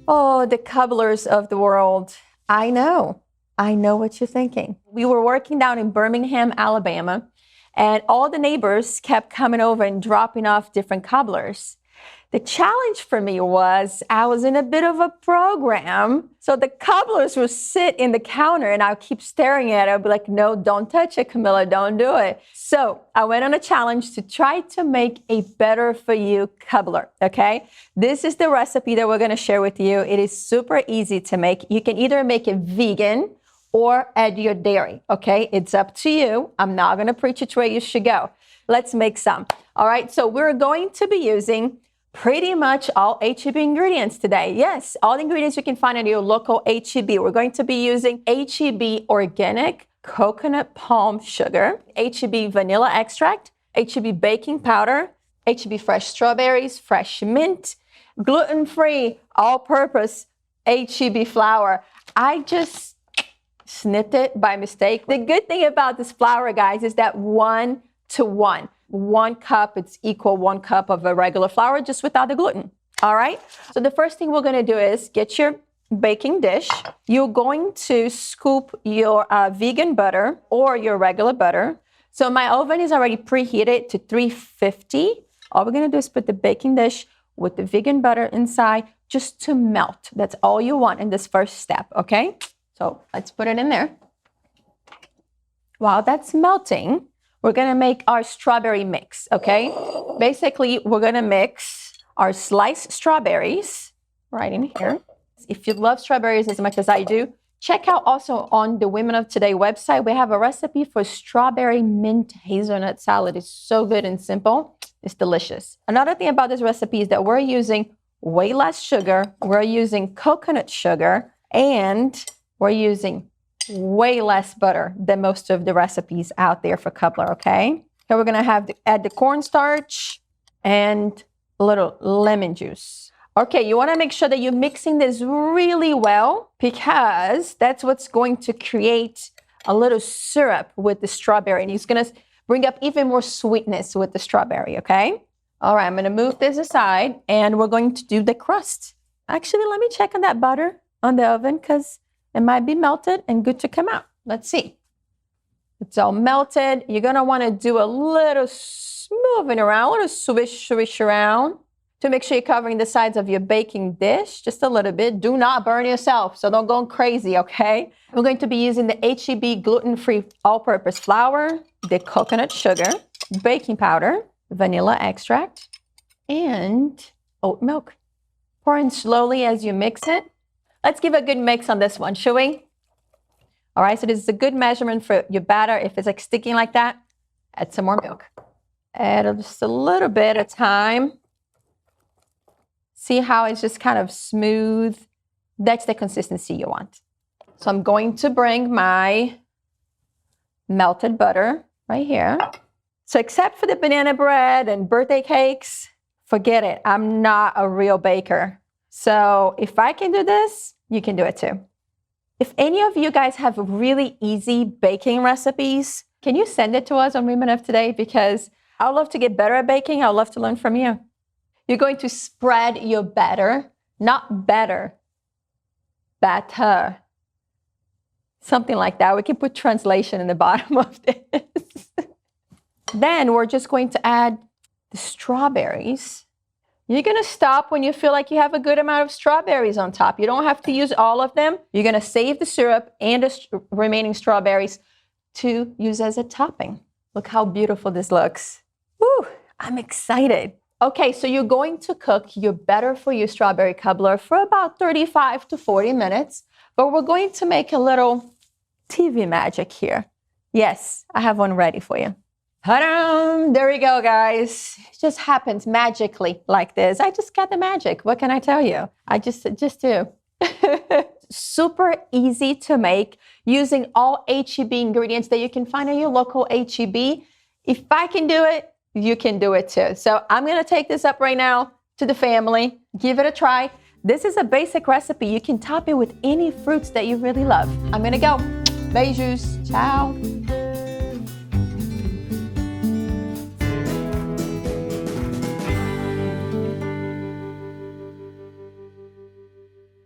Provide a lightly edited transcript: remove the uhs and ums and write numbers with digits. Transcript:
Oh, the cobblers of the world. I know what you're thinking. We were working down in Birmingham, Alabama, and all the neighbors kept coming over and dropping off different cobblers. The challenge for me was I was in a bit of a program. So the cobblers would sit in the counter and I'll keep staring at it. I'll be like, no, don't touch it, Camila, don't do it. So I went on a challenge to try to make a better for you cobbler, okay? This is the recipe that we're gonna share with you. It is super easy to make. You can either make it vegan or add your dairy, okay? It's up to you. I'm not gonna preach it where you should go. Let's make some. All right, so we're going to be using pretty much all H-E-B ingredients today. Yes, all the ingredients you can find at your local H-E-B. We're going to be using H-E-B organic coconut palm sugar, H-E-B vanilla extract, H-E-B baking powder, H-E-B fresh strawberries, fresh mint, gluten-free, all-purpose H-E-B flour. I just snipped it by mistake. The good thing about this flour, guys, is that 1 to 1. 1 cup, it's equal 1 cup of a regular flour, just without the gluten. All right. So the first thing we're going to do is get your baking dish. You're going to scoop your vegan butter or your regular butter. So my oven is already preheated to 350. All we're going to do is put the baking dish with the vegan butter inside just to melt. That's all you want in this first step. Okay. So let's put it in there. While that's melting, we're gonna make our strawberry mix, okay? Basically, we're gonna mix our sliced strawberries right in here. If you love strawberries as much as I do, check out also on the Women of Today website. We have a recipe for strawberry mint hazelnut salad. It's so good and simple. It's delicious. Another thing about this recipe is that we're using way less sugar. We're using coconut sugar, and we're using way less butter than most of the recipes out there for cobbler, okay? So we're gonna add the cornstarch and a little lemon juice. Okay, you wanna make sure that you're mixing this really well because that's what's going to create a little syrup with the strawberry, and it's gonna bring up even more sweetness with the strawberry, okay? All right, I'm gonna move this aside and we're going to do the crust. Actually, let me check on that butter on the oven because it might be melted and good to come out. Let's see. It's all melted. You're gonna wanna do a little smoothing around, a little swish around to make sure you're covering the sides of your baking dish just a little bit. Do not burn yourself, so don't go crazy, okay? We're going to be using the H-E-B gluten-free all-purpose flour, the coconut sugar, baking powder, vanilla extract, and oat milk. Pour in slowly as you mix it. Let's give a good mix on this one, shall we? All right, so this is a good measurement for your batter. If it's like sticking like that, add some more milk. Add just a little bit at a time. See how it's just kind of smooth? That's the consistency you want. So I'm going to bring my melted butter right here. So except for the banana bread and birthday cakes, forget it. I'm not a real baker. So if I can do this, you can do it too. If any of you guys have really easy baking recipes, can you send it to us on Women of Today? Because I would love to get better at baking. I would love to learn from you. You're going to spread your batter, not batter, batter. Something like that. We can put translation in the bottom of this. Then we're just going to add the strawberries. You're going to stop when you feel like you have a good amount of strawberries on top. You don't have to use all of them. You're going to save the syrup and the remaining strawberries to use as a topping. Look how beautiful this looks. Woo, I'm excited. Okay, so you're going to cook your better for you strawberry cobbler for about 35 to 40 minutes, but we're going to make a little TV magic here. Yes, I have one ready for you. Ta-da! There we go, guys. It just happens magically like this. I just got the magic. What can I tell you? I just do. Super easy to make using all H-E-B ingredients that you can find at your local H-E-B. If I can do it, you can do it too. So I'm going to take this up right now to the family. Give it a try. This is a basic recipe. You can top it with any fruits that you really love. I'm going to go. Beijos. Ciao.